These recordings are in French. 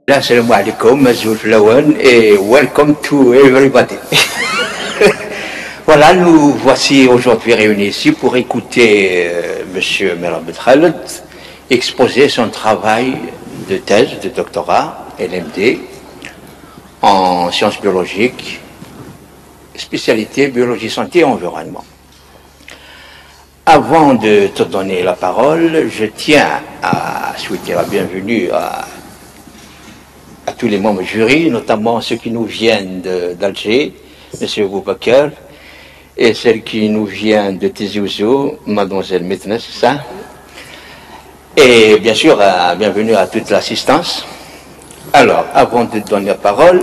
Assalamu alaikum, Mazoul Lawan, et welcome to everybody. Voilà, nous voici aujourd'hui réunis ici pour écouter Monsieur Merabet Khaled exposer son travail de thèse, de doctorat, LMD, en sciences biologiques, spécialité biologie, santé et environnement. Avant de te donner la parole, je tiens à souhaiter la bienvenue à tous les membres du jury, notamment ceux qui nous viennent d'Alger, M. Boubacar, et celle qui nous vient de Tizi Ouzou, Mademoiselle Metnes, c'est ça. Et bien sûr, bienvenue à toute l'assistance. Alors, avant de donner la parole,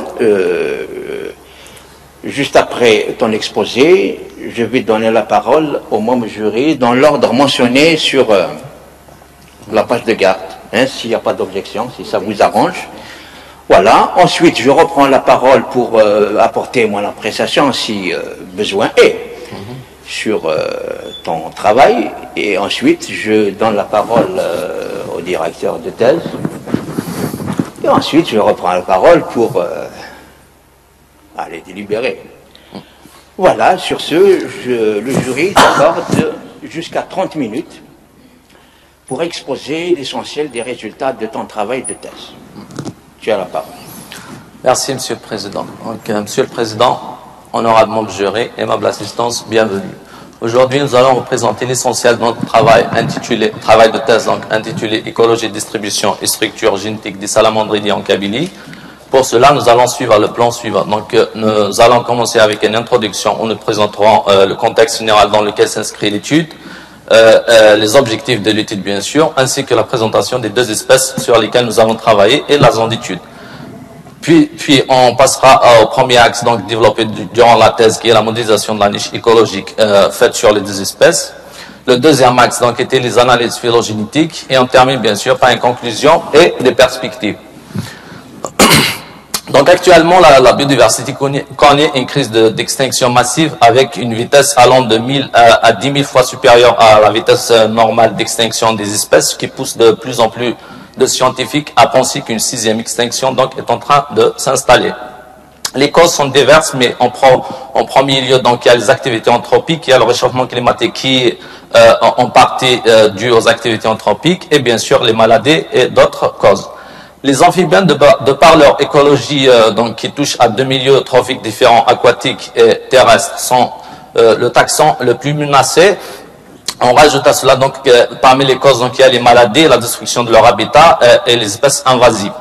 juste après ton exposé, je vais donner la parole aux membres du jury dans l'ordre mentionné sur la page de garde, hein, s'il n'y a pas d'objection, si ça vous arrange. Voilà, ensuite je reprends la parole pour apporter mon appréciation si besoin est sur ton travail, et ensuite je donne la parole au directeur de thèse, et ensuite je reprends la parole pour aller délibérer. Voilà, sur ce, le jury t'accorde jusqu'à 30 minutes pour exposer l'essentiel des résultats de ton travail de thèse. Tu as la parole. Merci, Monsieur le Président. Donc, Monsieur le Président, honorable membre du jury, aimable assistance, bienvenue. Aujourd'hui, nous allons vous présenter l'essentiel de notre travail de thèse, donc intitulé Écologie, distribution et structure génétique des salamandridiers en Kabylie. Pour cela, nous allons suivre le plan suivant. Donc, nous allons commencer avec une introduction où nous présenterons le contexte général dans lequel s'inscrit l'étude, les objectifs de l'étude bien sûr, ainsi que la présentation des deux espèces sur lesquelles nous allons travailler et la zone d'étude. Puis on passera au premier axe donc développé durant la thèse, qui est la modélisation de la niche écologique faite sur les deux espèces. Le deuxième axe donc était les analyses phylogénétiques, et on termine bien sûr par une conclusion et des perspectives. Donc actuellement, la biodiversité connaît une crise d'extinction massive avec une vitesse allant de 1000 à 10 000 fois supérieure à la vitesse normale d'extinction des espèces, ce qui pousse de plus en plus de scientifiques à penser qu'une sixième extinction donc est en train de s'installer. Les causes sont diverses, mais en premier lieu, donc, il y a les activités anthropiques, il y a le réchauffement climatique qui est en partie dû aux activités anthropiques, et bien sûr les maladies et d'autres causes. Les amphibiens, de par leur écologie donc, qui touche à deux milieux trophiques différents, aquatiques et terrestres, sont le taxon le plus menacé. On rajoute à cela donc parmi les causes, donc, il y a les maladies, la destruction de leur habitat et les espèces invasives.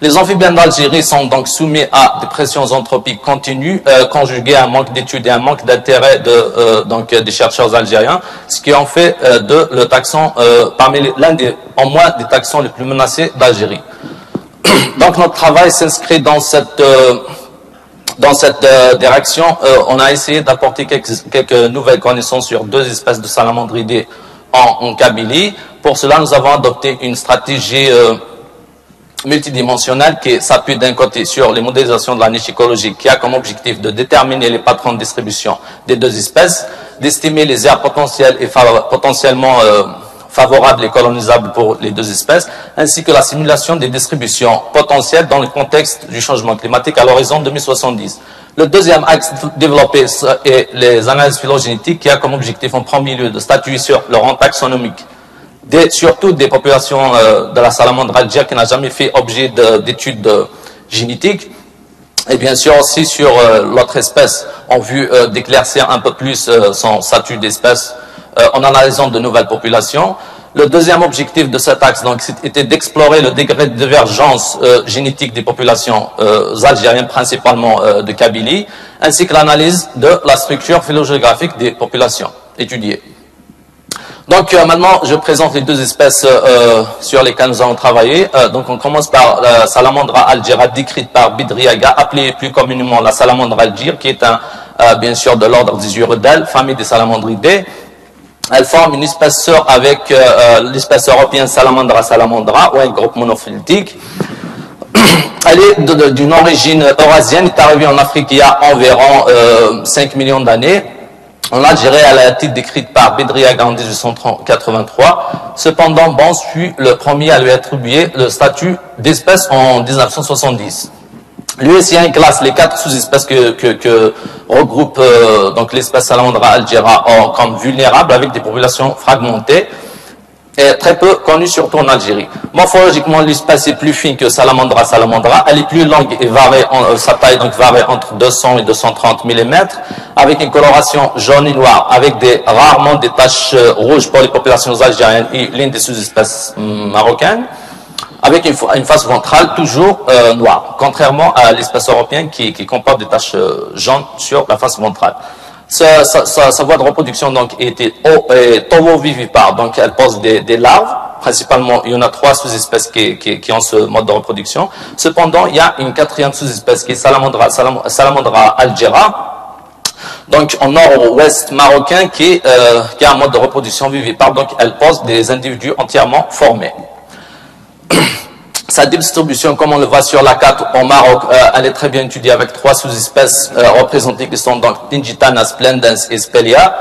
Les amphibiens d'Algérie sont donc soumis à des pressions anthropiques continues, conjuguées à un manque d'études et un manque d'intérêt des chercheurs algériens, ce qui en fait de le taxon l'un des taxons les plus menacés d'Algérie. Donc notre travail s'inscrit dans cette direction. On a essayé d'apporter quelques nouvelles connaissances sur deux espèces de salamandridés en Kabylie. Pour cela, nous avons adopté une stratégie multidimensionnelle qui s'appuie d'un côté sur les modélisations de la niche écologique, qui a comme objectif de déterminer les patrons de distribution des deux espèces, d'estimer les aires potentielles et potentiellement favorables et colonisables pour les deux espèces, ainsi que la simulation des distributions potentielles dans le contexte du changement climatique à l'horizon 2070. Le deuxième axe développé est les analyses phylogénétiques, qui a comme objectif en premier lieu de statuer sur le rang taxonomique, surtout des populations de la salamandre algérienne qui n'a jamais fait objet d'études génétiques, et bien sûr aussi sur l'autre espèce, en vue d'éclaircir un peu plus son statut d'espèce en analysant de nouvelles populations. Le deuxième objectif de cet axe donc, était d'explorer le degré de divergence génétique des populations algériennes, principalement de Kabylie, ainsi que l'analyse de la structure phylogéographique des populations étudiées. Donc maintenant, je présente les deux espèces sur lesquelles nous allons travailler. Donc on commence par la salamandra algira, décrite par Bidriaga, appelée plus communément la salamandre algire, qui est bien sûr de l'ordre des Urudales, famille des salamandridés. Elle forme une espèce sœur avec l'espèce européenne Salamandra salamandra, ou un groupe monophylétique. Elle est d'une origine eurasienne, est arrivée en Afrique il y a environ 5 millions d'années. En Algérie, elle a été décrite par Bedriaga en 1883. Cependant, Bons fut le premier à lui attribuer le statut d'espèce en 1970. L'UICN classe les 4 sous-espèces que regroupe donc l'espèce Salamandra algera comme vulnérables avec des populations fragmentées et très peu connues surtout en Algérie. Morphologiquement, l'espèce est plus fine que Salamandra salamandra. Elle est plus longue et varie, sa taille donc varie entre 200 et 230 mm, avec une coloration jaune et noire, avec rarement des taches rouges pour les populations algériennes et l'une des sous-espèces marocaines, avec une face ventrale toujours noire, contrairement à l'espèce européenne qui comporte des taches jaunes sur la face ventrale. Sa voie de reproduction donc était ovovivipare, donc elle pose des larves. Principalement, il y en a 3 sous-espèces qui ont ce mode de reproduction. Cependant, il y a une 4e sous-espèce qui est Salamandra algera, donc en nord-ouest marocain, qui a un mode de reproduction vivipare, donc elle pose des individus entièrement formés. Sa distribution, comme on le voit sur la carte au Maroc, elle est très bien étudiée avec 3 sous-espèces représentées qui sont donc Tingitana, splendens et Spelia.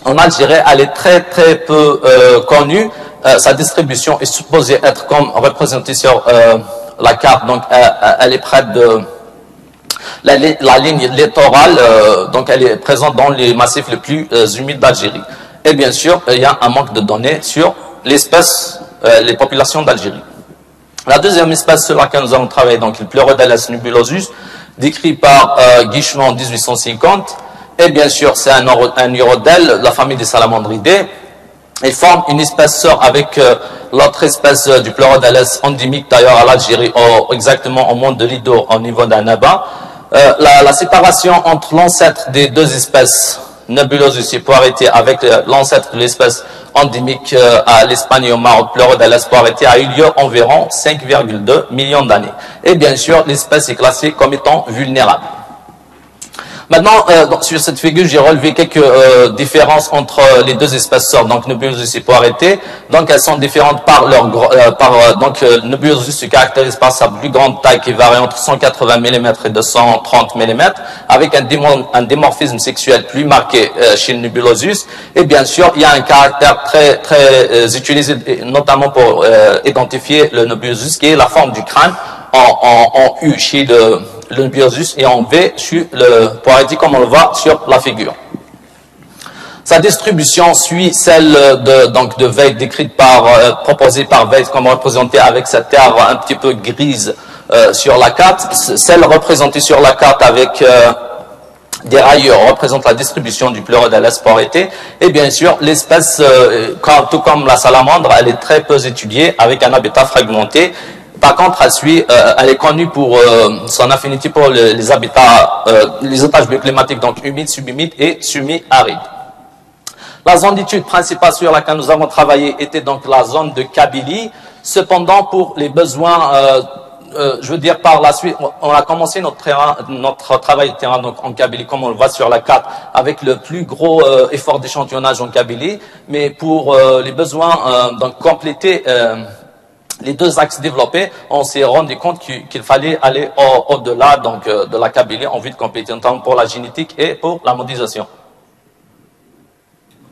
En Algérie, elle est très peu connue. Sa distribution est supposée être comme représentée sur la carte, donc elle est près de la ligne littorale, donc elle est présente dans les massifs les plus humides d'Algérie. Et bien sûr, il y a un manque de données sur l'espèce, les populations d'Algérie. La deuxième espèce sur laquelle nous allons travailler, donc le Pleurodales nubulosus, décrit par Guichon en 1850, et bien sûr c'est un urodèle de la famille des salamandridés. Il forme une espèce sœur avec l'autre espèce du Pleurodales endémique d'ailleurs à l'Algérie, exactement au monde de Lido au niveau d'Annaba. La séparation entre l'ancêtre des deux espèces Nebulosus et Poireté avec l'ancêtre de l'espèce endémique à l'Espagne et au Maroc, Pleurodales Poireté, a eu lieu environ 5,2 millions d'années. Et bien sûr, l'espèce est classée comme étant vulnérable. Maintenant, sur cette figure, j'ai relevé quelques différences entre les deux espèces sœurs, donc Nebulosus et Poireté. Donc, elles sont différentes par leur donc Nebulosus se caractérise par sa plus grande taille qui varie entre 180 mm et 230 mm, avec un dimorphisme sexuel plus marqué chez le Nebulosus. Et bien sûr, il y a un caractère très utilisé, notamment pour identifier le Nebulosus, qui est la forme du crâne en U chez le Nebulosus et en V sur le Poireté, comme on le voit sur la figure. Sa distribution suit celle de Veith décrite proposée par Veith comme représentée avec cette terre un petit peu grise sur la carte. Celle représentée sur la carte avec des rayures représente la distribution du Pleurodales Poireté. Et bien sûr, l'espèce, tout comme la salamandre, elle est très peu étudiée avec un habitat fragmenté. Par contre, elle est connue pour son affinité pour les habitats, les étages bioclimatiques, donc humides, subhumides et semi-arides. La zone d'étude principale sur laquelle nous avons travaillé était donc la zone de Kabylie. Cependant, pour les besoins, je veux dire par la suite, on a commencé notre travail de terrain donc en Kabylie, comme on le voit sur la carte, avec le plus gros effort d'échantillonnage en Kabylie. Mais pour les besoins donc compléter les deux axes développés, on s'est rendu compte qu'il fallait aller au-delà donc de la Kabylie en vue de compléter, notamment pour la génétique et pour la modélisation.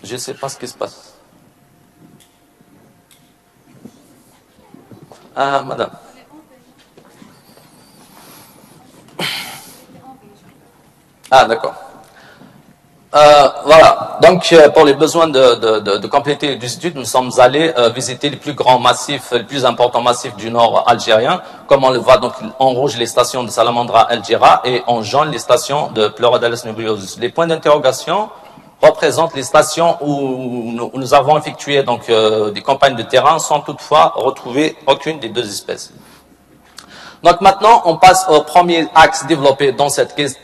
Je ne sais pas ce qui se passe. Ah, madame. Ah, d'accord. Voilà, donc pour les besoins de compléter les études, nous sommes allés visiter les plus grands massifs, les plus importants massifs du nord algérien, comme on le voit donc en rouge les stations de Salamandra algera et en jaune les stations de Pleurodales nubulosus. Les points d'interrogation représentent les stations où nous avons effectué donc des campagnes de terrain sans toutefois retrouver aucune des deux espèces. Donc maintenant, on passe au premier axe développé dans cette thèse,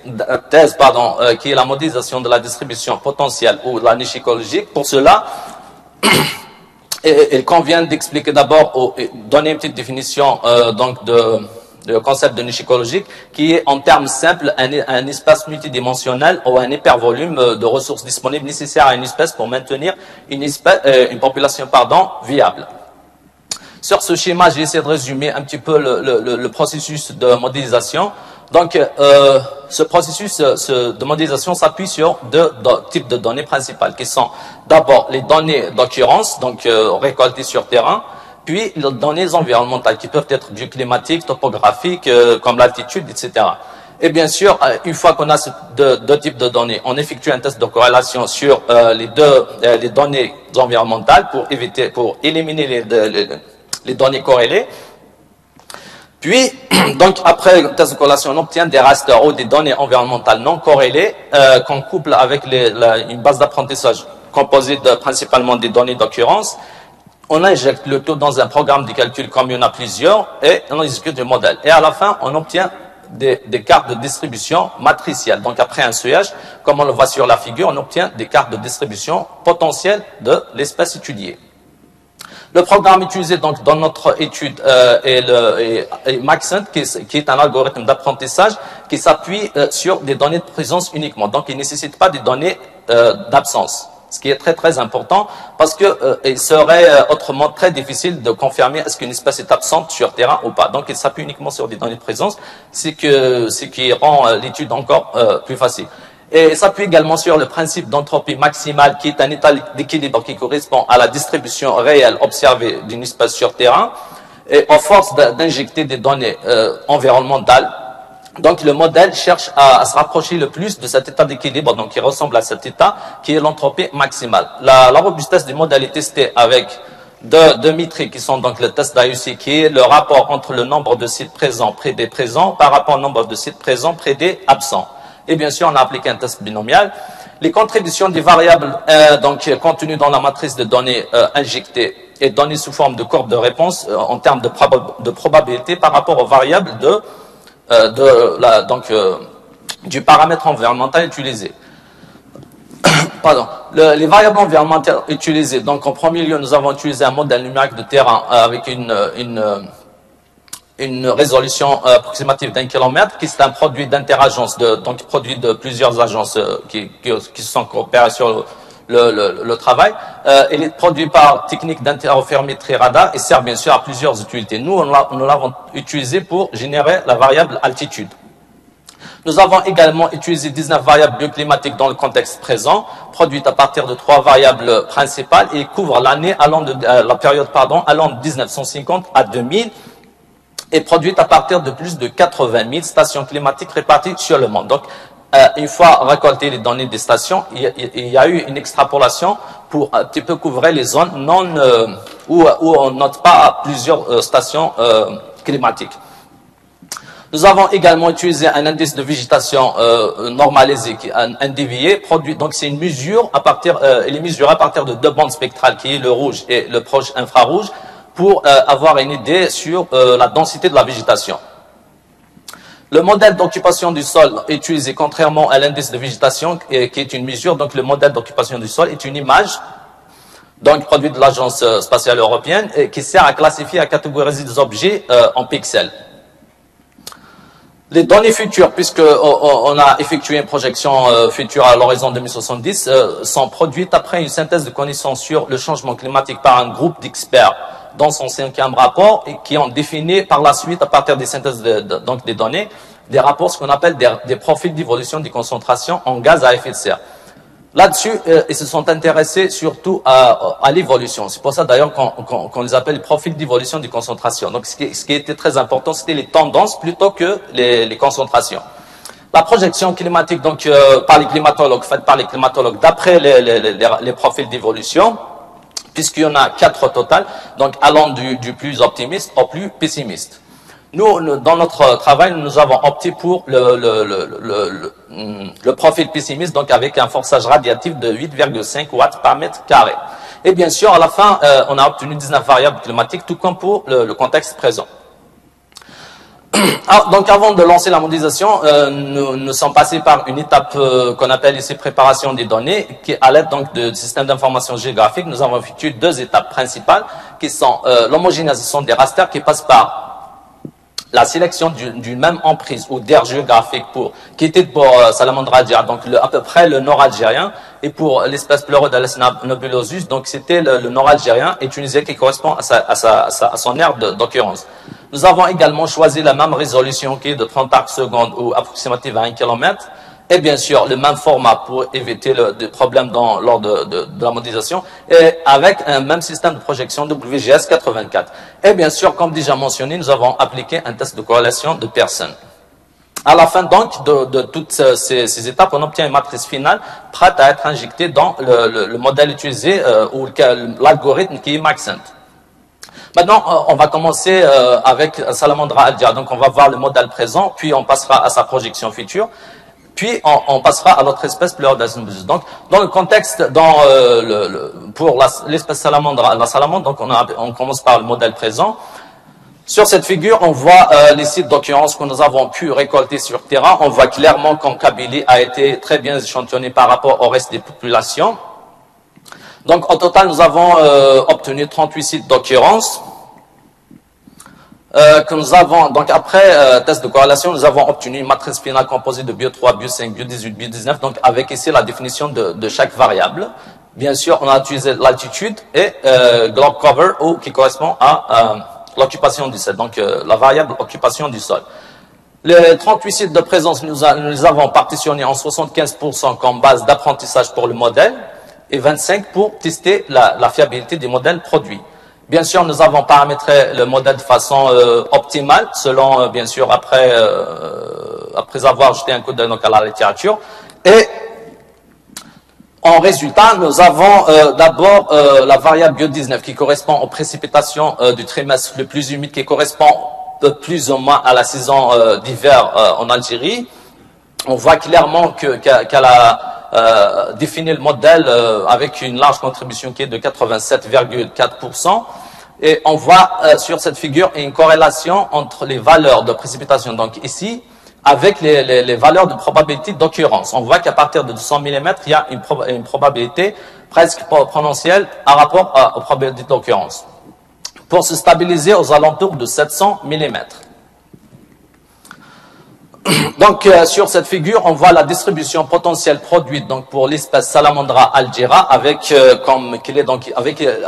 qui est la modélisation de la distribution potentielle ou la niche écologique. Pour cela, il convient d'expliquer d'abord, donner une petite définition donc de concept de niche écologique, qui est en termes simples un espace multidimensionnel ou un hypervolume de ressources disponibles nécessaires à une espèce pour maintenir une population viable. Sur ce schéma, j'ai essayé de résumer un petit peu le processus de modélisation. Donc, ce processus de modélisation s'appuie sur deux types de données principales, qui sont d'abord les données d'occurrence, donc récoltées sur terrain, puis les données environnementales, qui peuvent être bioclimatiques, topographiques, comme l'altitude, etc. Et bien sûr, une fois qu'on a ces deux types de données, on effectue un test de corrélation sur les données environnementales pour éliminer les données corrélées. Puis, donc, après le test de corrélation, on obtient des rasters ou des données environnementales non corrélées qu'on couple avec une base d'apprentissage composée principalement des données d'occurrence. On injecte le tout dans un programme de calcul comme il y en a plusieurs et on exécute le modèle. Et à la fin, on obtient des cartes de distribution matricielles. Donc, après un seuillage, comme on le voit sur la figure, on obtient des cartes de distribution potentielles de l'espèce étudiée. Le programme utilisé donc dans notre étude est Maxent, qui est un algorithme d'apprentissage qui s'appuie sur des données de présence uniquement. Donc, il ne nécessite pas des données d'absence, ce qui est très très important parce que il serait autrement très difficile de confirmer est-ce qu'une espèce est absente sur terrain ou pas. Donc, il s'appuie uniquement sur des données de présence, ce qui rend l'étude encore plus facile. Et s'appuie également sur le principe d'entropie maximale, qui est un état d'équilibre qui correspond à la distribution réelle observée d'une espèce sur terrain. Et à force d'injecter des données environnementales, donc le modèle cherche à se rapprocher le plus de cet état d'équilibre, donc qui ressemble à cet état, qui est l'entropie maximale. La robustesse du modèle est testée avec deux métriques qui sont donc le test d'IUC, qui est le rapport entre le nombre de sites présents près des présents par rapport au nombre de sites présents près des absents. Et bien sûr, on a appliqué un test binomial. Les contributions des variables donc contenues dans la matrice de données injectées et données sous forme de courbe de réponse en termes de probabilité par rapport aux variables du paramètre environnemental utilisé. Pardon. Les variables environnementales utilisées. Donc, en premier lieu, nous avons utilisé un modèle numérique de terrain avec une résolution approximative d'1 km, qui est un produit d'interagence, donc produit de plusieurs agences qui sont coopérées sur le travail. Il est produit par technique d'interférométrie radar et sert bien sûr à plusieurs utilités. Nous l'avons utilisé pour générer la variable altitude. Nous avons également utilisé 19 variables bioclimatiques dans le contexte présent, produites à partir de 3 variables principales et couvrent l'année la période allant de 1950 à 2000. Est produite à partir de plus de 80 000 stations climatiques réparties sur le monde. Donc, une fois récoltées les données des stations, il y a eu une extrapolation pour un petit peu couvrir les zones où on note pas plusieurs stations climatiques. Nous avons également utilisé un indice de végétation normalisé, un NDVI, produit. Donc, c'est une mesure il est mesuré à partir de deux bandes spectrales, qui est le rouge et le proche infrarouge, pour avoir une idée sur la densité de la végétation. Le modèle d'occupation du sol est utilisé contrairement à l'indice de végétation, qui est une mesure. Donc, le modèle d'occupation du sol est une image, donc produit de l'Agence spatiale européenne, et qui sert à classifier et à catégoriser des objets en pixels. Les données futures, puisqu'on a effectué une projection future à l'horizon 2070, sont produites après une synthèse de connaissances sur le changement climatique par un groupe d'experts dans son 5e rapport, et qui ont défini par la suite, à partir des synthèses donc des données, des rapports, ce qu'on appelle des profils d'évolution des concentrations en gaz à effet de serre. Là-dessus, ils se sont intéressés surtout à l'évolution. C'est pour ça d'ailleurs qu'on les appelle les profils d'évolution des concentrations. Donc, ce qui était très important, c'était les tendances plutôt que les concentrations. La projection climatique, donc par les climatologues, faite par les climatologues, d'après les profils d'évolution, puisqu'il y en a 4 au total, donc allant du plus optimiste au plus pessimiste. Nous, dans notre travail, nous avons opté pour le profil pessimiste, donc avec un forçage radiatif de 8,5 watts par mètre carré. Et bien sûr, à la fin, on a obtenu 19 variables climatiques, tout comme pour le contexte présent. Donc, avant de lancer la modélisation, nous sommes passés par une étape qu'on appelle ici préparation des données, qui à l'aide donc de systèmes d'information géographique, nous avons effectué 2 étapes principales, qui sont l'homogénéisation des rasters, qui passe par la sélection d'une même emprise ou d'aire géographique qui était pour Salamandre algéra, donc à peu près le nord algérien, et pour l'espèce Pleurodales nebulosus, donc c'était le nord algérien et tunisien qui correspond à son aire d'occurrence. Nous avons également choisi la même résolution qui est de 30 arcs secondes ou approximative à 1 km, et bien sûr le même format pour éviter des problèmes lors de la modélisation, et avec un même système de projection WGS 84. Et bien sûr, comme déjà mentionné, nous avons appliqué un test de corrélation de Pearson. À la fin donc de toutes ces étapes, on obtient une matrice finale prête à être injectée dans le modèle utilisé ou l'algorithme qui est Maxent. Maintenant, on va commencer avec Salamandre algéra. Donc, on va voir le modèle présent, puis on passera à sa projection future, puis on passera à l'autre espèce, Pleurodales nebulosus. Donc, dans le contexte, pour l'espèce salamandre, la salamandre, donc on commence par le modèle présent. Sur cette figure, on voit les sites d'occurrence que nous avons pu récolter sur terrain. On voit clairement qu'en Kabylie a été très bien échantillonné par rapport au reste des populations. Donc, au total, nous avons obtenu 38 sites d'occurrence. Que nous avons, donc après test de corrélation, nous avons obtenu une matrice finale composée de bio3, bio5, bio18, bio19, donc avec ici la définition de chaque variable. Bien sûr, on a utilisé l'altitude et globe cover, qui correspond à l'occupation du sol, donc la variable occupation du sol. Les 38 sites de présence, nous les avons partitionnés en 75% comme base d'apprentissage pour le modèle, et 25 pour tester la fiabilité des modèles produits. Bien sûr, nous avons paramétré le modèle de façon optimale, selon, bien sûr, après avoir jeté un coup d'œil à la littérature. Et en résultat, nous avons d'abord la variable bio19 qui correspond aux précipitations du trimestre le plus humide, qui correspond plus ou moins à la saison d'hiver en Algérie. On voit clairement qu'elle a défini le modèle avec une large contribution qui est de 87,4%. Et on voit sur cette figure une corrélation entre les valeurs de précipitation, donc ici, avec les valeurs de probabilité d'occurrence. On voit qu'à partir de 200 mm, il y a une probabilité presque proportionnelle par rapport aux probabilités d'occurrence, pour se stabiliser aux alentours de 700 mm. Donc, sur cette figure, on voit la distribution potentielle produite donc pour l'espèce Salamandre algéra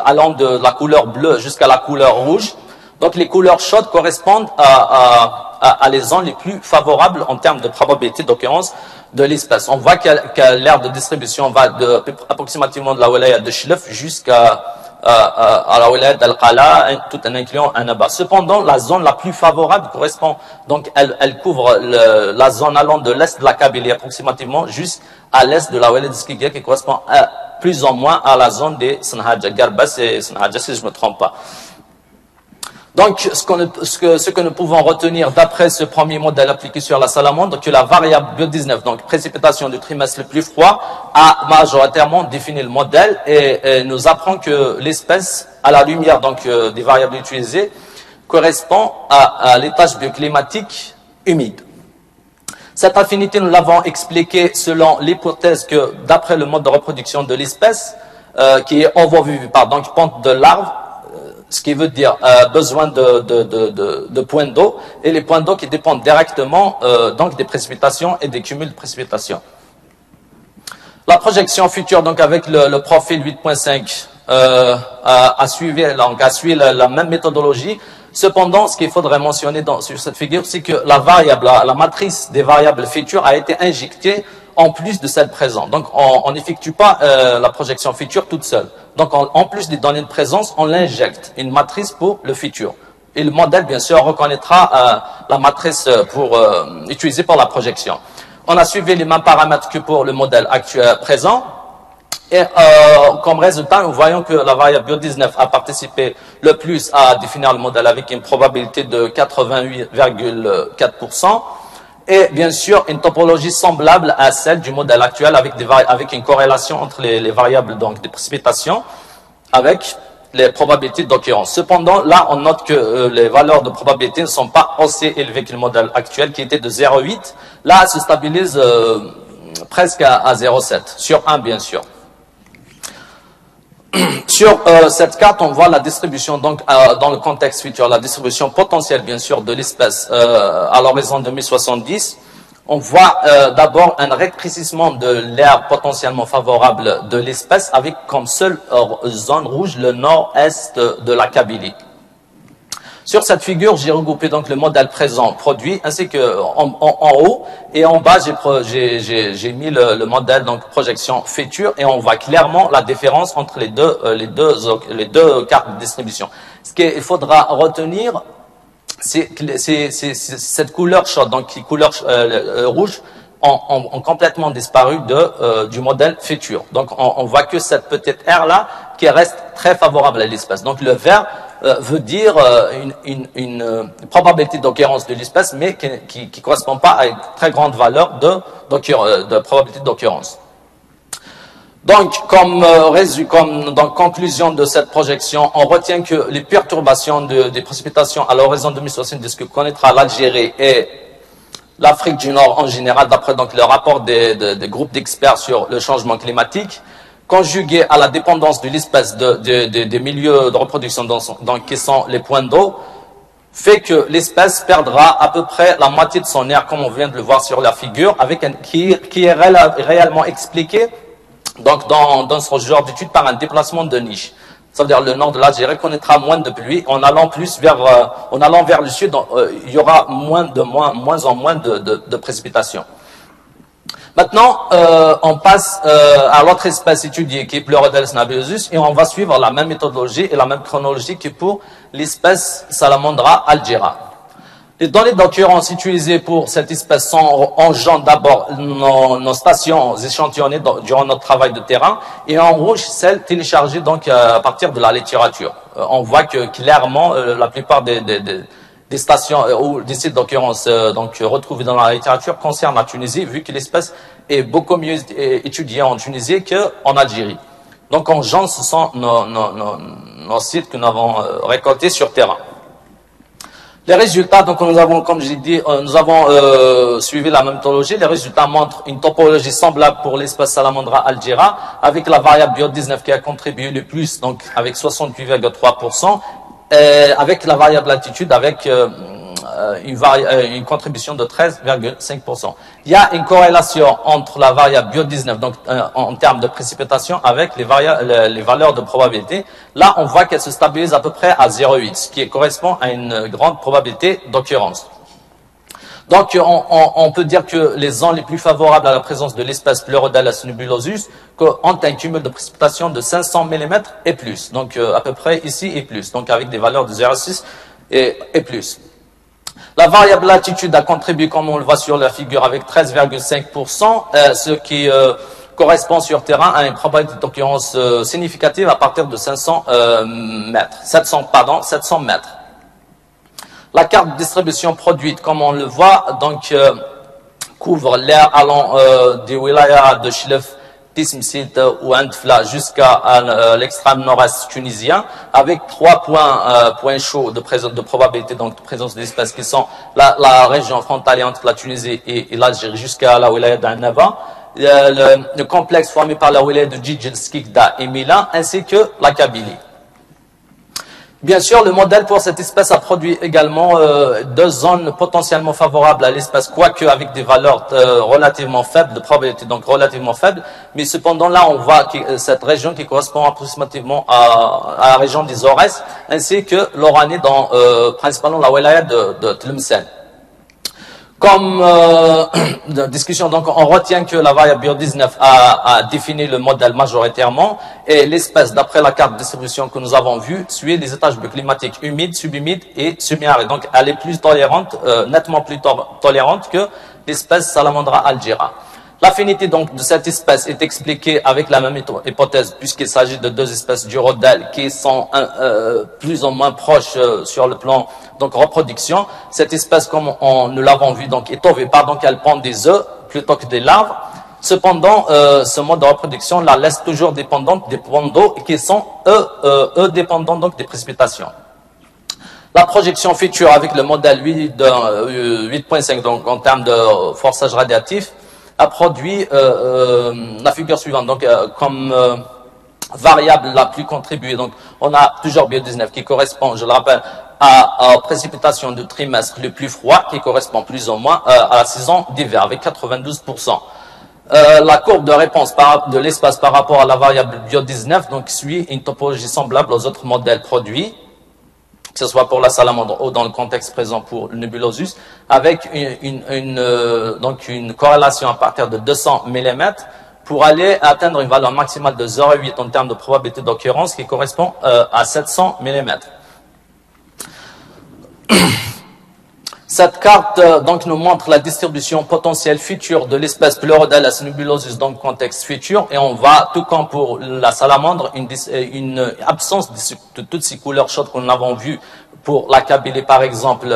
allant de la couleur bleue jusqu'à la couleur rouge. Donc, les couleurs chaudes correspondent à les zones les plus favorables en termes de probabilité d'occurrence de l'espèce. On voit que l'aire de distribution va approximativement de la wilaya de Chlef jusqu'à la wilaya d'Al-Qala, tout en incluant Annaba. Cependant, la zone la plus favorable correspond, donc elle couvre la zone allant de l'est de la Kabylie approximativement jusqu'à l'est de la wilaya de Skigia, qui correspond plus ou moins à la zone des Sanhaja, Garbas et Sanhaja, si je ne me trompe pas. Donc, ce que nous pouvons retenir d'après ce premier modèle appliqué sur la salamandre, que la variable bio19, donc précipitation du trimestre le plus froid, a majoritairement défini le modèle et nous apprend que l'espèce, à la lumière donc des variables utilisées, correspond à l'étage bioclimatique humide. Cette affinité, nous l'avons expliquée selon l'hypothèse que, d'après le mode de reproduction de l'espèce, qui est ovovivipare, donc pente de larve, ce qui veut dire besoin de points d'eau, et les points d'eau qui dépendent directement donc des précipitations et des cumuls de précipitations. La projection future, donc avec le profil 8.5, a suivi la même méthodologie. Cependant, ce qu'il faudrait mentionner sur cette figure, c'est que la matrice des variables futures a été injectée en plus de celle présente. Donc, on n'effectue pas la projection future toute seule. Donc, en plus des données de présence, on l'injecte, une matrice pour le futur. Et le modèle, bien sûr, reconnaîtra la matrice utilisée pour la projection. On a suivi les mêmes paramètres que pour le modèle actuel présent. Et comme résultat, nous voyons que la variable bio19 a participé le plus à définir le modèle avec une probabilité de 88,4%. Et bien sûr, une topologie semblable à celle du modèle actuel avec une corrélation entre les variables donc des précipitations avec les probabilités d'occurrence. Cependant, là, on note que les valeurs de probabilité ne sont pas aussi élevées que le modèle actuel qui était de 0,8. Là, elle se stabilise presque à 0,7, sur 1 bien sûr. sur cette carte, on voit la distribution, donc dans le contexte futur, la distribution potentielle, bien sûr, de l'espèce à l'horizon 2070. On voit d'abord un rétrécissement de l'aire potentiellement favorable de l'espèce, avec comme seule zone rouge le nord-est de la Kabylie. Sur cette figure, j'ai regroupé donc le modèle présent produit, ainsi que en haut et en bas, j'ai mis le modèle donc projection future, et on voit clairement la différence entre les deux cartes de distribution. Ce qu'il faudra retenir, c'est cette couleur chaude, donc les couleurs rouges ont complètement disparu du modèle futur. Donc on voit que cette petite aire là qui reste très favorable à l'espèce. Donc le vert veut dire une probabilité d'occurrence de l'espèce, mais qui ne correspond pas à une très grande valeur de probabilité d'occurrence. Donc, comme conclusion de cette projection, on retient que les perturbations des précipitations à l'horizon 2070 que connaîtra l'Algérie et l'Afrique du Nord en général, d'après donc le rapport des groupes d'experts sur le changement climatique, conjugué à la dépendance de l'espèce des milieux de reproduction donc qui sont les points d'eau, fait que l'espèce perdra à peu près la moitié de son aire, comme on vient de le voir sur la figure, qui est réellement expliqué donc dans ce genre d'étude par un déplacement de niche. Ça veut dire le nord de l'Algérie connaîtra moins de pluie. En allant vers le sud, il y aura moins en moins de précipitations. Maintenant, on passe à l'autre espèce étudiée qui est Pleurodels nabeosus, et on va suivre la même méthodologie et la même chronologie que pour l'espèce Salamandra algera. Les données d'occurrence utilisées pour cette espèce sont en jaune d'abord nos stations échantillonnées durant notre travail de terrain, et en rouge celles téléchargées donc à partir de la littérature. On voit que clairement la plupart des stations ou des sites d'occurrence retrouvés dans la littérature concernent la Tunisie, vu que l'espèce est beaucoup mieux étudiée en Tunisie qu'en Algérie. Donc en jaune, ce sont nos sites que nous avons récoltés sur terrain. Les résultats, donc nous avons, comme j'ai dit, nous avons suivi la même méthodologie. Les résultats montrent une topologie semblable pour l'espèce Salamandra algera, avec la variable Biot19 qui a contribué le plus, donc avec 68,3%, avec la variable latitude avec une contribution de 13,5%. Il y a une corrélation entre la variable Biot19, donc en termes de précipitation, avec les valeurs de probabilité. Là, on voit qu'elle se stabilise à peu près à 0,8, ce qui correspond à une grande probabilité d'occurrence. Donc, on peut dire que les zones les plus favorables à la présence de l'espèce Pleurodels nebulosus ont un cumul de précipitation de 500 mm et plus. Donc, à peu près ici et plus. Donc, avec des valeurs de 0,6 et plus. La variable latitude a contribué, comme on le voit sur la figure, avec 13,5%, ce qui correspond sur terrain à une probabilité d'occurrence significative à partir de 700 mètres. La carte de distribution produite, comme on le voit, donc couvre l'aire allant des wilayas de Chlef, Tismsit ou Antfla jusqu'à l'extrême nord-est tunisien, avec 3 points chauds de probabilité donc de présence d'espèces qui sont la région frontalière entre la Tunisie et l'Algérie jusqu'à la wilaya d'Annaba, le complexe formé par la wilaya de Djidjel, Skikda et Mila, ainsi que la Kabylie. Bien sûr, le modèle pour cette espèce a produit également 2 zones potentiellement favorables à l'espèce, quoique avec des valeurs relativement faibles, de probabilité donc relativement faibles, mais cependant là on voit que cette région qui correspond approximativement à la région des Aurès, ainsi que l'Oranie dans principalement la wilaya de Tlemcen. Comme discussion, donc, on retient que la variable Biot19 a défini le modèle majoritairement, et l'espèce, d'après la carte de distribution que nous avons vue, suit les étages climatiques humides, subhumides et semi-arides. Donc, elle est plus tolérante, nettement plus tolérante que l'espèce Salamandra algera. L'affinité donc de cette espèce est expliquée avec la même hypothèse, puisqu'il s'agit de 2 espèces du Rodel qui sont plus ou moins proches sur le plan donc reproduction. Cette espèce, comme nous l'avons vu, donc est ovipare, donc elle pond des œufs plutôt que des larves. Cependant, ce mode de reproduction la laisse toujours dépendante des points d'eau qui sont eux dépendants donc des précipitations. La projection future avec le modèle 8.5 donc en termes de forçage radiatif a produit la figure suivante. Donc, comme variable la plus contribuée. Donc, on a toujours Bio19 qui correspond, je le rappelle, à précipitation de trimestre le plus froid, qui correspond plus ou moins à la saison d'hiver, avec 92%. La courbe de réponse de l'espace par rapport à la variable Bio19 donc, suit une topologie semblable aux autres modèles produits, que ce soit pour la salamandre ou dans le contexte présent pour le Nebulosus, avec donc une corrélation à partir de 200 mm pour aller atteindre une valeur maximale de 0,8 en termes de probabilité d'occurrence qui correspond à 700 mm. Cette carte donc nous montre la distribution potentielle future de l'espèce Pleurodallas nebulosus dans le contexte futur et on voit, tout comme pour la salamandre, une absence de toutes ces couleurs chaudes que nous avons vues pour la Kabylie par exemple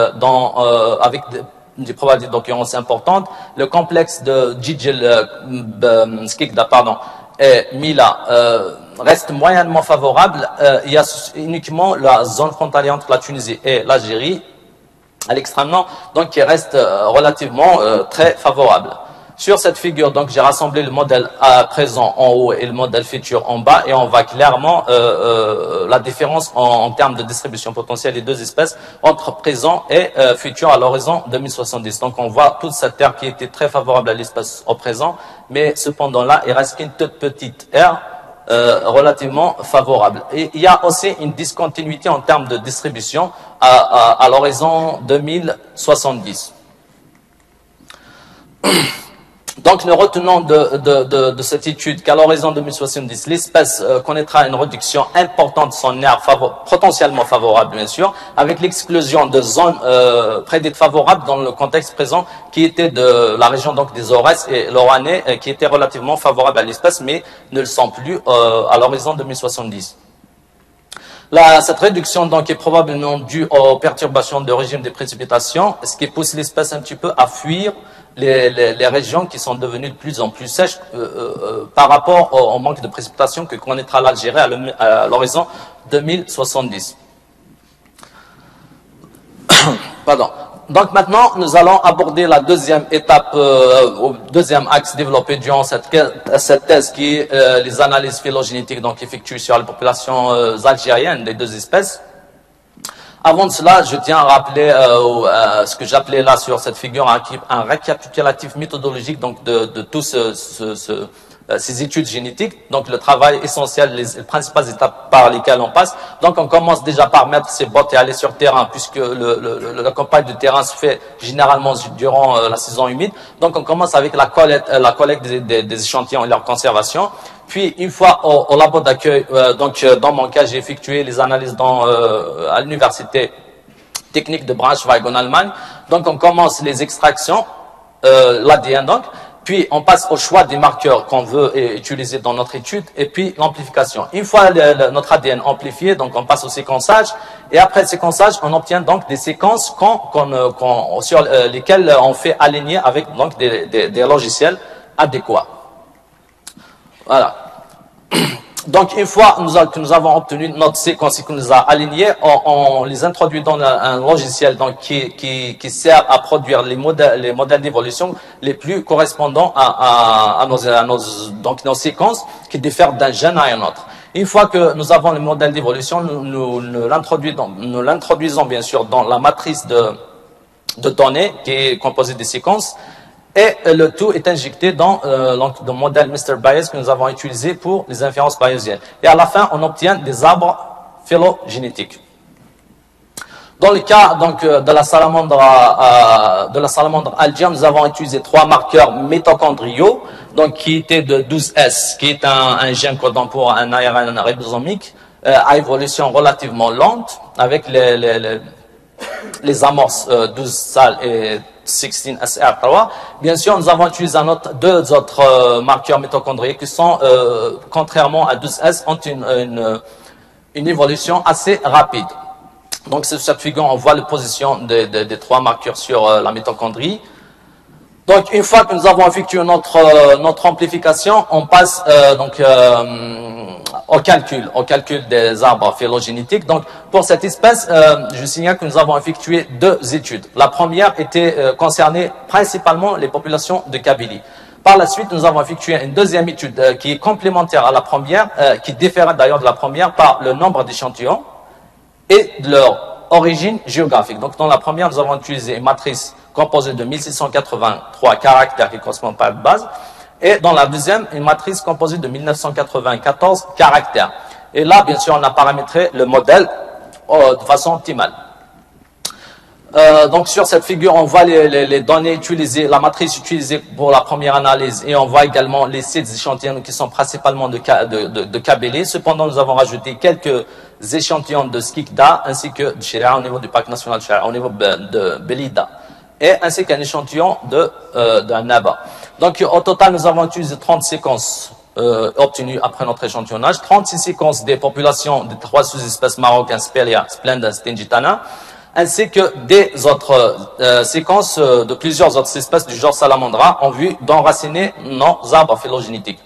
avec des probabilités d'occurrence importantes. Le complexe de Skikda et Mila reste moyennement favorable. Il y a uniquement la zone frontalière entre la Tunisie et l'Algérie à l'extrême nord, donc qui reste relativement très favorable. Sur cette figure, donc j'ai rassemblé le modèle présent en haut et le modèle futur en bas, et on voit clairement la différence en termes de distribution potentielle des deux espèces entre présent et futur à l'horizon 2070. Donc on voit toute cette aire qui était très favorable à l'espèce au présent, mais cependant là, il reste qu'une toute petite aire relativement favorable. Et il y a aussi une discontinuité en termes de distribution à l'horizon 2070. Donc nous retenons de cette étude qu'à l'horizon 2070, l'espèce connaîtra une réduction importante de son aire potentiellement favorable, bien sûr, avec l'exclusion de zones prédites favorables dans le contexte présent, qui était de la région donc des Aurès et l'Oranais, qui étaient relativement favorables à l'espèce, mais ne le sont plus à l'horizon 2070. Cette réduction donc est probablement due aux perturbations de régime des précipitations, ce qui pousse l'espèce un petit peu à fuir les régions qui sont devenues de plus en plus sèches par rapport au manque de précipitations que connaîtra l'Algérie à l'horizon 2070. Pardon. Donc maintenant, nous allons aborder la deuxième étape, au deuxième axe développé durant cette thèse, qui est les analyses phylogénétiques donc effectuées sur les populations algériennes des deux espèces. Avant de cela, je tiens à rappeler ce que j'appelais là sur cette figure un récapitulatif méthodologique donc de tout ces études génétiques, donc le travail essentiel, les principales étapes par lesquelles on passe. Donc on commence déjà par mettre ses bottes et aller sur terrain, puisque la campagne de terrain se fait généralement durant la saison humide. Donc on commence avec la collecte des échantillons et leur conservation. Puis une fois au labo d'accueil, donc dans mon cas j'ai effectué les analyses à l'université technique de Braunschweig en Allemagne. Donc on commence les extractions, l'ADN donc. Puis, on passe au choix des marqueurs qu'on veut utiliser dans notre étude, et puis l'amplification. Une fois notre ADN amplifié, donc on passe au séquençage, et après le séquençage, on obtient donc des séquences sur lesquelles on fait aligner avec donc des logiciels adéquats. Voilà. Donc, une fois que nous avons obtenu notre séquence et qu'on nous a alignés, on les introduit dans un logiciel donc, qui sert à produire les modèles d'évolution les plus correspondants à nos séquences qui diffèrent d'un gène à un autre. Une fois que nous avons le modèle d'évolution, nous l'introduisons bien sûr dans la matrice de données qui est composée des séquences. Et le tout est injecté dans le modèle Mr. Bayes que nous avons utilisé pour les inférences bayésiennes. Et à la fin, on obtient des arbres phylogénétiques. Dans le cas donc de la salamandre algienne, nous avons utilisé 3 marqueurs mitochondriaux, donc qui étaient de 12S, qui est un gène codant pour un ARN ribosomique à évolution relativement lente, avec les amorces 12 sales et 16SR3. Bien sûr, nous avons utilisé deux autres marqueurs mitochondriens qui sont, contrairement à 12S, ont une évolution assez rapide. Donc, sur cette figure, on voit la position des 3 marqueurs sur la mitochondrie. Donc, une fois que nous avons effectué notre amplification, on passe au calcul des arbres phylogénétiques. Donc, pour cette espèce, je signale que nous avons effectué 2 études. La première était concernée principalement les populations de Kabylie. Par la suite, nous avons effectué une deuxième étude qui est complémentaire à la première, qui diffère d'ailleurs de la première par le nombre d'échantillons et de leur origine géographique. Donc, dans la première, nous avons utilisé une matrice composée de 1683 caractères qui correspondent pas à la base, et dans la deuxième, une matrice composée de 1994 caractères. Et là, bien sûr, on a paramétré le modèle de façon optimale. Donc sur cette figure, on voit les données utilisées, la matrice utilisée pour la première analyse, et on voit également les 7 échantillons qui sont principalement de Kabylie. Cependant, nous avons rajouté quelques échantillons de Skikda ainsi que de Sharia au niveau du parc national de Sharia, au niveau de Belida, et ainsi qu'un échantillon d'un Naba. Donc au total, nous avons utilisé 30 séquences obtenues après notre échantillonnage, 36 séquences des populations des 3 sous-espèces marocaines Spelia, Splendens, Tingitana, ainsi que des autres séquences de plusieurs autres espèces du genre Salamandra en vue d'enraciner nos arbres phylogénétiques.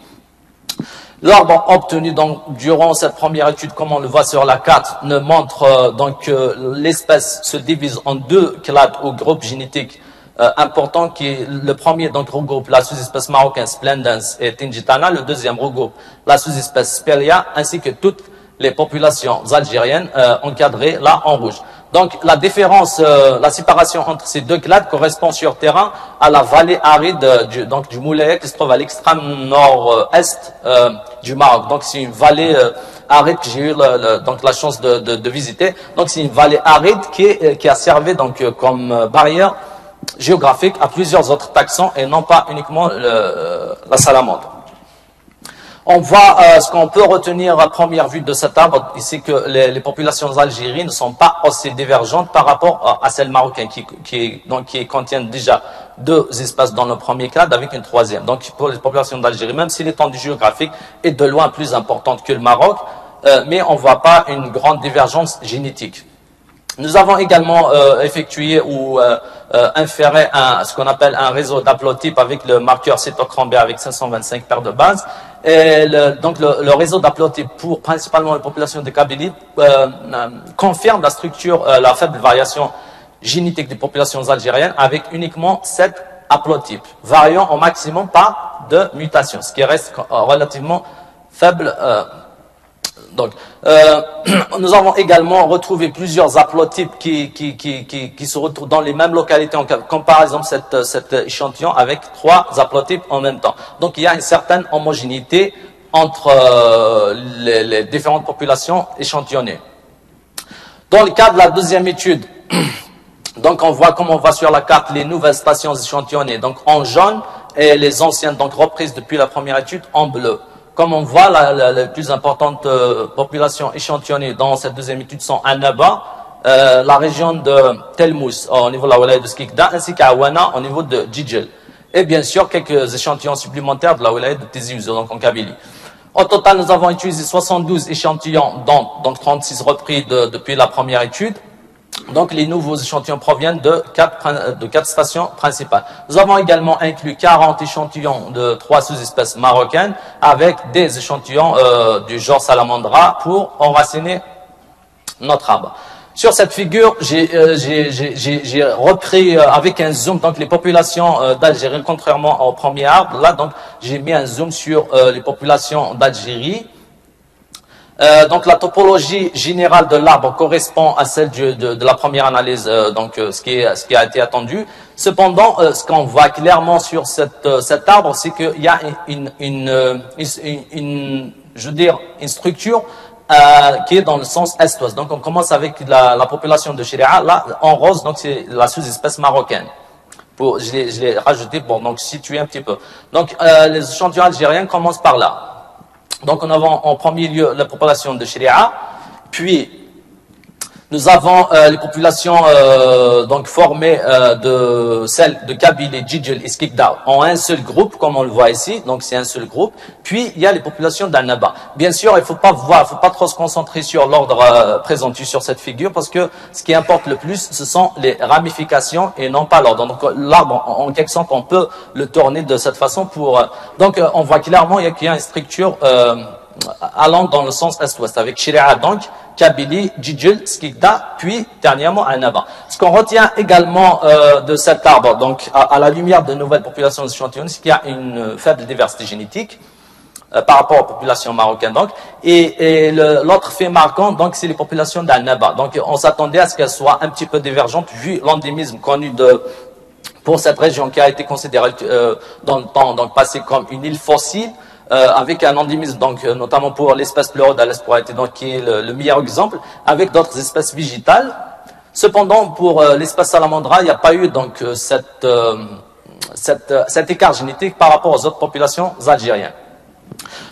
L'arbre obtenu donc durant cette première étude, comme on le voit sur la carte, ne montre donc que l'espèce se divise en 2 clades ou groupes génétiques importants, qui est le premier donc regroupe la sous-espèce marocaine Splendens et Tingitana, le deuxième regroupe la sous-espèce Spelia, ainsi que toutes les populations algériennes encadrées là en rouge. Donc la différence, la séparation entre ces 2 clades correspond sur terrain à la vallée aride du Moulay qui se trouve à l'extrême nord-est du Maroc. Donc c'est une vallée aride que j'ai eu donc la chance de visiter. Donc c'est une vallée aride qui a servi donc comme barrière géographique à plusieurs autres taxons et non pas uniquement la salamandre. On voit ce qu'on peut retenir à première vue de cet arbre, c'est que les populations algériennes ne sont pas aussi divergentes par rapport à celles marocaines qui contiennent déjà 2 espèces dans le premier clade avec une 3e. Donc pour les populations d'Algérie, même si l'étendue géographique est de loin plus importante que le Maroc, mais on ne voit pas une grande divergence génétique. Nous avons également effectué ou inféré ce qu'on appelle un réseau d'haplotypes avec le marqueur cytochrome avec 525 paires de bases. Et donc le réseau d'haplotypes pour principalement les populations de Kabylie confirme la structure, la faible variation génétique des populations algériennes avec uniquement 7 haplotypes, variant au maximum par 2 mutations, ce qui reste relativement faible. Donc, nous avons également retrouvé plusieurs haplotypes qui se retrouvent dans les mêmes localités, comme par exemple cet échantillon avec 3 haplotypes en même temps. Donc, il y a une certaine homogénéité entre les différentes populations échantillonnées. Dans le cas de la deuxième étude, donc on voit, comme on voit sur la carte, les nouvelles stations échantillonnées, donc en jaune, et les anciennes, donc reprises depuis la première étude, en bleu. Comme on voit, la plus importante population échantillonnée dans cette deuxième étude sont Annaba, la région de Telmous au niveau de la wilaya de Skikda, ainsi qu'à Awana au niveau de Djidjel. Et bien sûr, quelques échantillons supplémentaires de la wilaya de Tizi Ouzou, donc en Kabylie. Au total, nous avons utilisé 72 échantillons, donc 36 repris depuis la première étude. Donc, les nouveaux échantillons proviennent de 4 stations principales. Nous avons également inclus 40 échantillons de 3 sous-espèces marocaines avec des échantillons du genre Salamandra pour enraciner notre arbre. Sur cette figure, j'ai repris avec un zoom donc les populations d'Algérie, contrairement au premier arbre. Là, donc, j'ai mis un zoom sur les populations d'Algérie. Donc la topologie générale de l'arbre correspond à celle de la première analyse, donc ce qui a été attendu. Cependant, ce qu'on voit clairement sur cet arbre, c'est qu'il y a une structure qui est dans le sens est-ouest. Donc on commence avec la population de Sharia, là en rose, donc c'est la sous-espèce marocaine. Je l'ai rajouté pour donc situer un petit peu. Donc les échantillons algériens commencent par là. Donc, nous avons en premier lieu la population de Sharia, puis nous avons les populations donc formées de celles de Kabylie, Djidjel et Skikda en un seul groupe, comme on le voit ici. Donc, c'est un seul groupe. Puis, il y a les populations d'Annaba. Bien sûr, il ne faut pas trop se concentrer sur l'ordre présenté sur cette figure, parce que ce qui importe le plus, ce sont les ramifications et non pas l'ordre. Donc, l'arbre, en quelque sorte, on peut le tourner de cette façon pour... donc, on voit clairement qu'il y a une structure allant dans le sens est-ouest, avec Sharia donc, Kabylie, Djidjul, Skikda, puis dernièrement Annaba. Ce qu'on retient également de cet arbre, donc à la lumière de nouvelles populations échantillonnées, c'est qu'il y a une faible diversité génétique par rapport aux populations marocaines. Donc, et l'autre fait marquant, donc, c'est les populations d'Annaba. Donc, on s'attendait à ce qu'elles soient un petit peu divergentes vu l'endémisme connu pour cette région qui a été considérée dans le temps, donc passé comme une île fossile. Avec un endémisme, donc notamment pour l'espèce Pleurodalespoiete, donc qui est le meilleur exemple, avec d'autres espèces végétales. Cependant, pour l'espèce Salamandra, il n'y a pas eu donc cet écart génétique par rapport aux autres populations algériennes.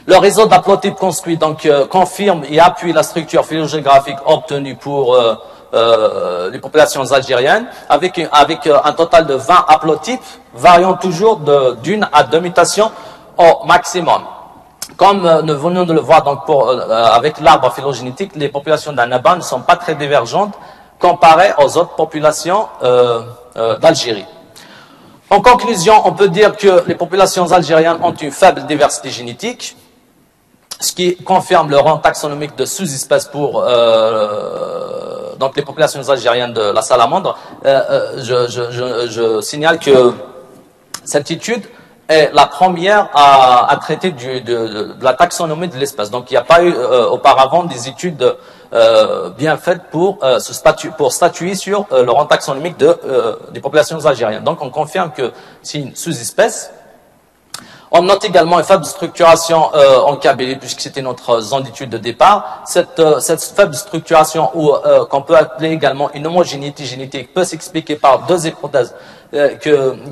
Le réseau d'haplotypes construit donc confirme et appuie la structure phylogéographique obtenue pour les populations algériennes, avec un total de 20 haplotypes, variant toujours d'une à deux mutations au maximum. Comme nous venons de le voir donc avec l'arbre phylogénétique, les populations d'Annaba ne sont pas très divergentes comparées aux autres populations d'Algérie. En conclusion, on peut dire que les populations algériennes ont une faible diversité génétique, ce qui confirme le rang taxonomique de sous-espèces pour donc les populations algériennes de la salamandre. Je signale que cette étude est la première à traiter de la taxonomie de l'espèce. Donc, il n'y a pas eu auparavant des études bien faites pour statuer sur le rang taxonomique des populations algériennes. Donc, on confirme que c'est une sous-espèce. On note également une faible structuration en Kabylie, puisque c'était notre zone d'étude de départ. Cette faible structuration, qu'on peut appeler également une homogénéité génétique, peut s'expliquer par deux hypothèses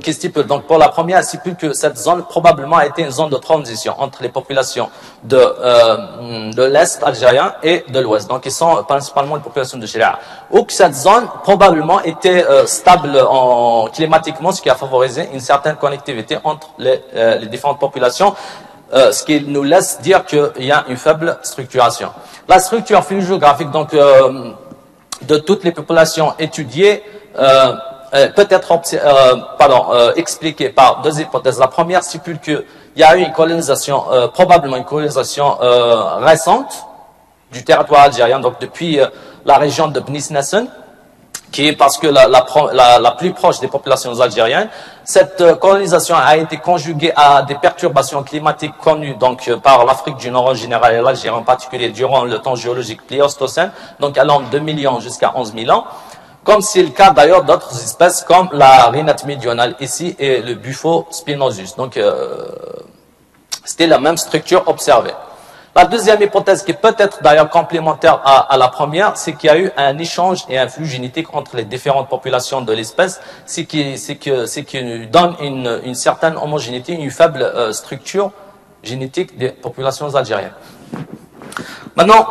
qui stipulent. Donc, pour la première, elle stipule que cette zone probablement a été une zone de transition entre les populations de l'Est algérien et de l'Ouest. Donc, ils sont principalement les populations de Sharia. Ou que cette zone probablement était stable climatiquement, ce qui a favorisé une certaine connectivité entre les différentes populations, ce qui nous laisse dire qu'il y a une faible structuration. La structure phylogéographique donc de toutes les populations étudiées peut être expliquée par deux hypothèses. La première stipule qu'il y a eu une colonisation, probablement une colonisation récente du territoire algérien, donc depuis la région de Bni Snassen, qui est parce que la plus proche des populations algériennes. Cette colonisation a été conjuguée à des perturbations climatiques connues donc par l'Afrique du Nord en général et l'Algérie en particulier durant le temps géologique Pléistocène, donc allant de 2 millions jusqu'à 11 000 ans, comme c'est le cas d'ailleurs d'autres espèces comme la rhinate médianale ici et le Bufo spinosus. Donc c'était la même structure observée. La deuxième hypothèse, qui peut être d'ailleurs complémentaire à la première, c'est qu'il y a eu un échange et un flux génétique entre les différentes populations de l'espèce, ce qui donne une certaine homogénéité, une faible structure génétique des populations algériennes. Maintenant,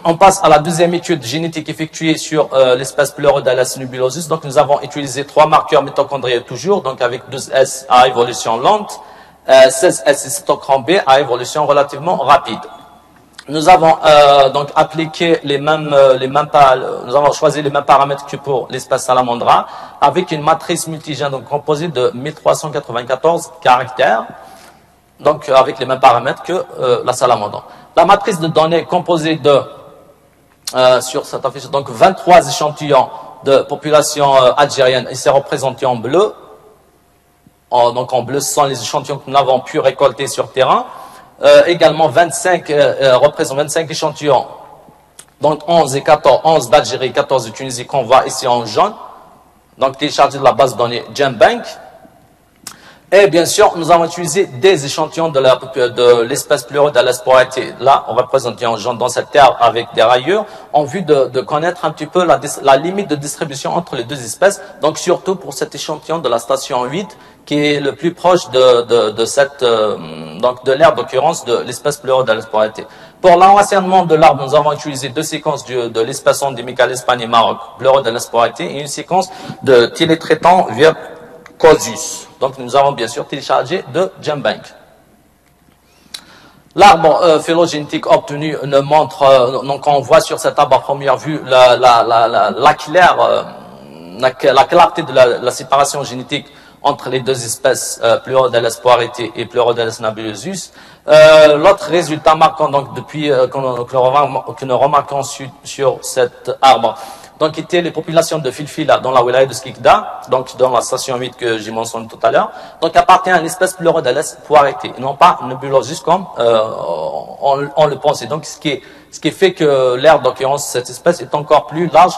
on passe à la deuxième étude génétique effectuée sur l'espèce Pleurodalès nubulosus. Donc, nous avons utilisé 3 marqueurs mitochondriels toujours, donc avec 12S à évolution lente, 16S cytochrome B à évolution relativement rapide. Nous avons donc appliqué nous avons choisi les mêmes paramètres que pour l'espèce Salamandra, avec une matrice multigène donc composée de 1394 caractères, donc avec les mêmes paramètres que la Salamandre. La matrice de données est composée de, sur cette affiche, donc 23 échantillons de population algérienne, et c'est représenté en bleu. Donc en bleu, ce sont les échantillons que nous avons pu récolter sur terrain. Également 25 échantillons, donc 11 d'Algérie, 14 de Tunisie qu'on voit ici en jaune, donc téléchargés de la base de données GenBank. Et bien sûr, nous avons utilisé des échantillons de l'espèce Pleurodalespoiete, là, on va présenter en jaune dans cette terre avec des rayures, en vue de connaître un petit peu la limite de distribution entre les deux espèces, donc surtout pour cet échantillon de la station 8, qui est le plus proche de l'aire d'occurrence de l'espèce Pleurodalespoiete. Pour l'enracinement de l'arbre, nous avons utilisé 2 séquences de l'espèce endémique à l'Espagne et Maroc, Pleurodalespoiete, et une séquence de télétraitant Vircosus. Donc, nous avons bien sûr téléchargé de GenBank. L'arbre phylogénétique obtenu ne montre, donc on voit sur cet arbre à première vue la clarté de la séparation génétique entre les deux espèces Pleurodales poireti et Pleurodales nebulosus. L'autre résultat marquant donc depuis que nous remarquons sur cet arbre, donc était les populations de filfila dans la wilaya de Skikda, donc dans la station 8 que j'ai mentionné tout à l'heure, donc appartient à l'espèce Pleurodales poireti, non pas nebulosus comme on le pensait. Donc ce qui fait que l'aire d'occurrence de cette espèce est encore plus large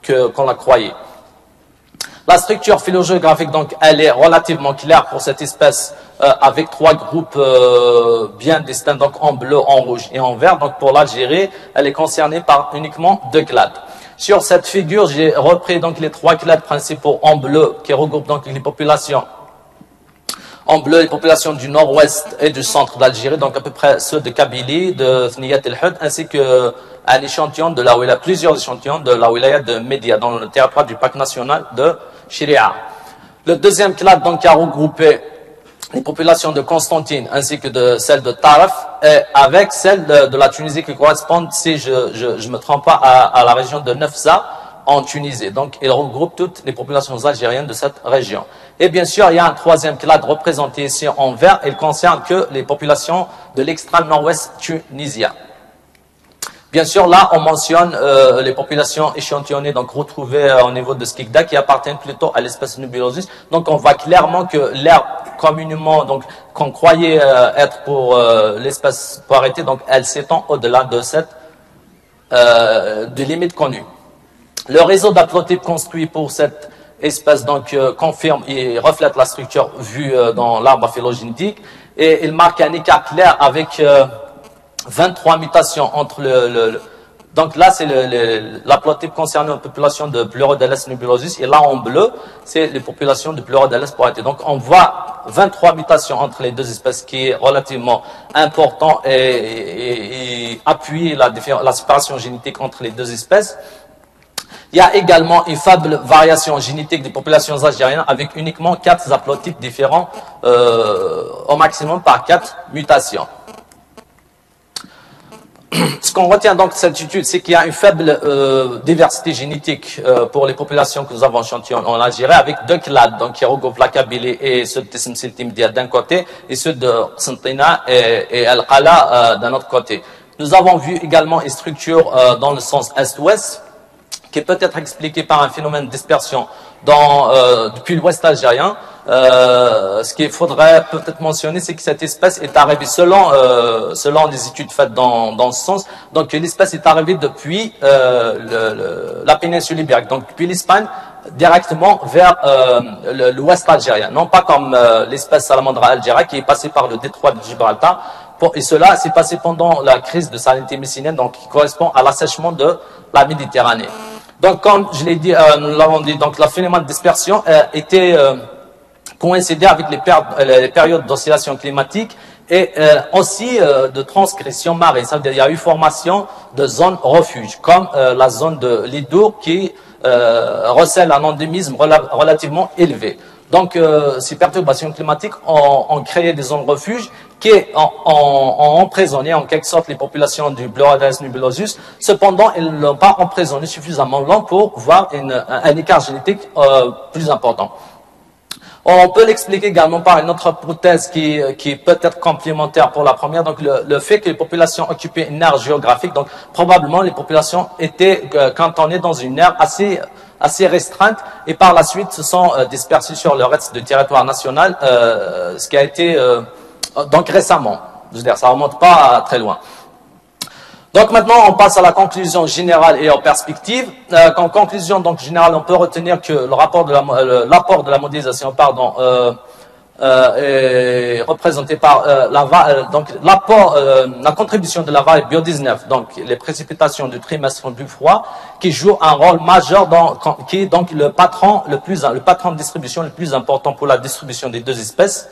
qu'on la croyait. La structure phylogéographique, donc, elle est relativement claire pour cette espèce, avec trois groupes bien distincts, donc en bleu, en rouge et en vert. Donc pour l'Algérie, elle est concernée par uniquement 2 clades. Sur cette figure, j'ai repris donc les 3 clades principaux en bleu qui regroupent donc les populations. En bleu, les populations du nord-ouest et du centre d'Algérie, donc à peu près ceux de Kabylie, de Thniyat el-Hud, ainsi que un échantillon de la wilaya, plusieurs échantillons de la wilaya de Média, dans le territoire du parc national de Chiria. Le deuxième clade, donc, a regroupé les populations de Constantine, ainsi que de celles de Taraf, et avec celles de la Tunisie qui correspondent, si je me trompe pas, à la région de Nefza, en Tunisie. Donc, il regroupe toutes les populations algériennes de cette région. Et bien sûr, il y a un troisième clade représenté ici en vert. Il concerne que les populations de l'extrême nord-ouest tunisien. Bien sûr, là, on mentionne les populations échantillonnées, donc retrouvées au niveau de Skikda, qui appartiennent plutôt à l'espèce nebulosus. Donc, on voit clairement que l'aire communément, donc, qu'on croyait être pour l'espèce poireti, donc, elle s'étend au-delà de cette de limite connue. Le réseau d'haplotypes construit pour cette espèce donc confirme et reflète la structure vue dans l'arbre phylogénétique et il marque un écart clair avec 23 mutations entre donc là c'est l'haplotype concernant la population de Pleurodales nebulosus et là en bleu c'est les populations de Pleurodales poireti. Donc on voit 23 mutations entre les deux espèces qui est relativement important et appuie la séparation génétique entre les deux espèces. Il y a également une faible variation génétique des populations algériennes avec uniquement 4 haplotypes différents au maximum par 4 mutations. Ce qu'on retient donc de cette étude, c'est qu'il y a une faible diversité génétique pour les populations que nous avons échantillonnées en Algérie avec 2 clades, donc qui regroupent la Kabylie et ceux de Tessim-Siltim-Dia d'un côté et ceux de Santina et Al-Qala d'un autre côté. Nous avons vu également une structure dans le sens est-ouest, qui peut être expliqué par un phénomène de dispersion depuis l'ouest algérien. Ce qu'il faudrait peut-être mentionner, c'est que cette espèce est arrivée, selon les études faites dans ce sens, donc l'espèce est arrivée depuis la péninsule ibérique, donc depuis l'Espagne, directement vers l'ouest algérien, non pas comme l'espèce Salamandra algéra qui est passée par le détroit de Gibraltar, et cela s'est passé pendant la crise de salinité messinienne, donc qui correspond à l'assèchement de la Méditerranée. Donc, comme je l'ai dit, nous l'avons dit, donc le phénomène de dispersion était coïncidé avec les périodes d'oscillation climatique et aussi de transgression marine. Ça veut dire qu'il y a eu formation de zones refuges, comme la zone de l'Idour qui recèle un endémisme relativement élevé. Donc, ces perturbations climatiques ont créé des zones refuges qui ont emprisonné en quelque sorte les populations du Pleurodales nebulosus. Cependant, elles ne l'ont pas emprisonné suffisamment long pour voir un écart génétique plus important. On peut l'expliquer également par une autre hypothèse qui peut être complémentaire pour la première, donc le fait que les populations occupaient une aire géographique, donc probablement les populations étaient cantonnées dans une aire assez restreinte et par la suite se sont dispersées sur le reste du territoire national, ce qui a été donc récemment. Je veux dire, ça remonte pas très loin. Donc maintenant, on passe à la conclusion générale et aux perspectives. En conclusion donc générale, on peut retenir que l'apport de la modélisation, est représenté par la contribution de la variable bio-19, donc les précipitations du trimestre du froid, qui joue un rôle majeur qui est donc le patron de distribution le plus important pour la distribution des deux espèces,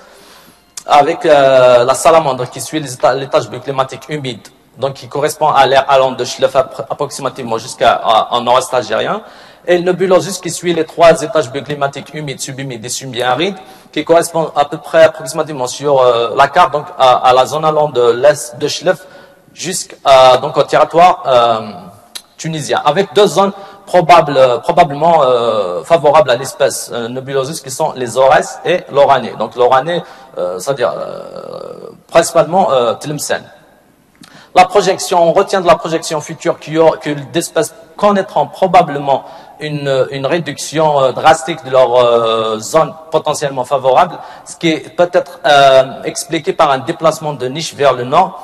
avec la salamandre qui suit les tâches bioclimatiques humides, donc qui correspond à l'aire allant de Chlef approximativement jusqu'en nord-est algérien, et le nebulosus qui suit les 3 étages bioclimatiques humides, subhumides et semi-arides, qui correspondent à peu près approximativement sur la carte, donc à la zone allant de l'est de Chlef jusqu'au territoire tunisien, avec 2 zones probablement favorables à l'espèce Nebulosus, qui sont les Ores et l'Oranée. Donc l'Oranée, c'est-à-dire principalement Tlemcen. La projection, on retient de la projection future que d'espèces connaîtront probablement une réduction drastique de leur zone potentiellement favorable, ce qui est peut-être expliqué par un déplacement de niche vers le nord,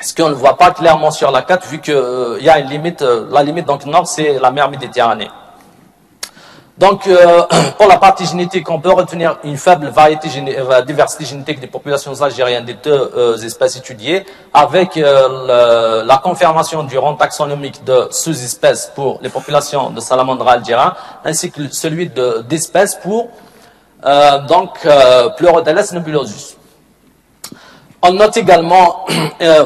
ce qu'on ne voit pas clairement sur la carte, vu qu'il y a une limite, la limite donc nord, c'est la mer Méditerranée. Donc, pour la partie génétique, on peut retenir une faible diversité génétique des populations algériennes des deux espèces étudiées, avec la confirmation du rang taxonomique de sous-espèces pour les populations de salamandres algériens, ainsi que celui d'espèces pour Pleurodales nebulosus. On note également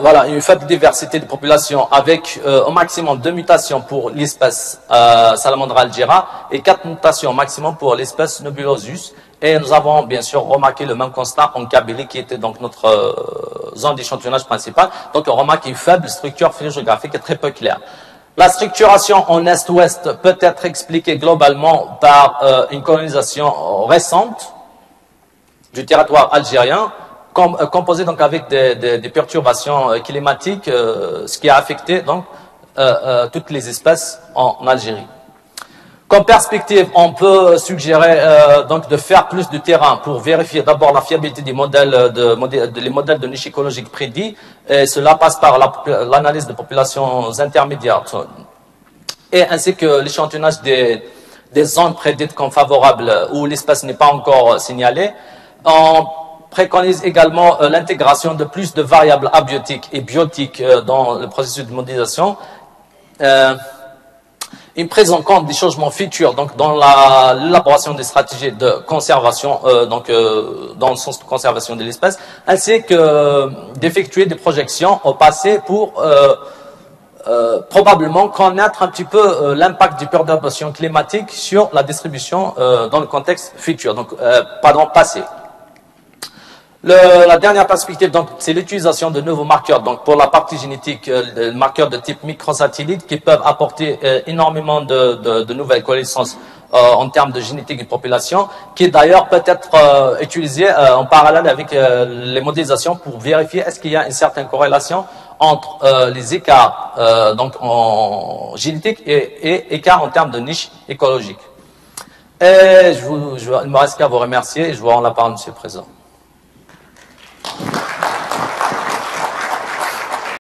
voilà, une faible diversité de populations avec au maximum 2 mutations pour l'espèce Salamandre algera et 4 mutations au maximum pour l'espèce Nebulosus. Et nous avons bien sûr remarqué le même constat en Kabylie qui était donc notre zone d'échantillonnage principale. Donc on remarque une faible structure phylogéographique et très peu claire. La structuration en est-ouest peut être expliquée globalement par une colonisation récente du territoire algérien, composé donc avec des perturbations climatiques, ce qui a affecté donc toutes les espèces en Algérie. Comme perspective, on peut suggérer donc de faire plus de terrain pour vérifier d'abord la fiabilité des modèles les modèles de niche écologique prédits, et cela passe par l'analyse de populations intermédiaires et ainsi que l'échantillonnage des zones prédites comme favorables où l'espèce n'est pas encore signalée. On préconise également l'intégration de plus de variables abiotiques et biotiques dans le processus de modélisation. Une prise en compte des changements futurs donc dans l'élaboration des stratégies de conservation, dans le sens de conservation de l'espèce, ainsi que d'effectuer des projections au passé pour probablement connaître un petit peu l'impact des perturbations climatiques sur la distribution dans le contexte futur, donc passé. La dernière perspective, donc, c'est l'utilisation de nouveaux marqueurs. Donc, pour la partie génétique, marqueurs de type microsatellite qui peuvent apporter énormément de nouvelles connaissances en termes de génétique de population, qui d'ailleurs peut être utilisé en parallèle avec les modélisations pour vérifier est-ce qu'il y a une certaine corrélation entre les écarts donc en génétique et écarts en termes de niche écologique. Et il ne me reste qu'à vous remercier et je vous rends la parole, Monsieur le Président.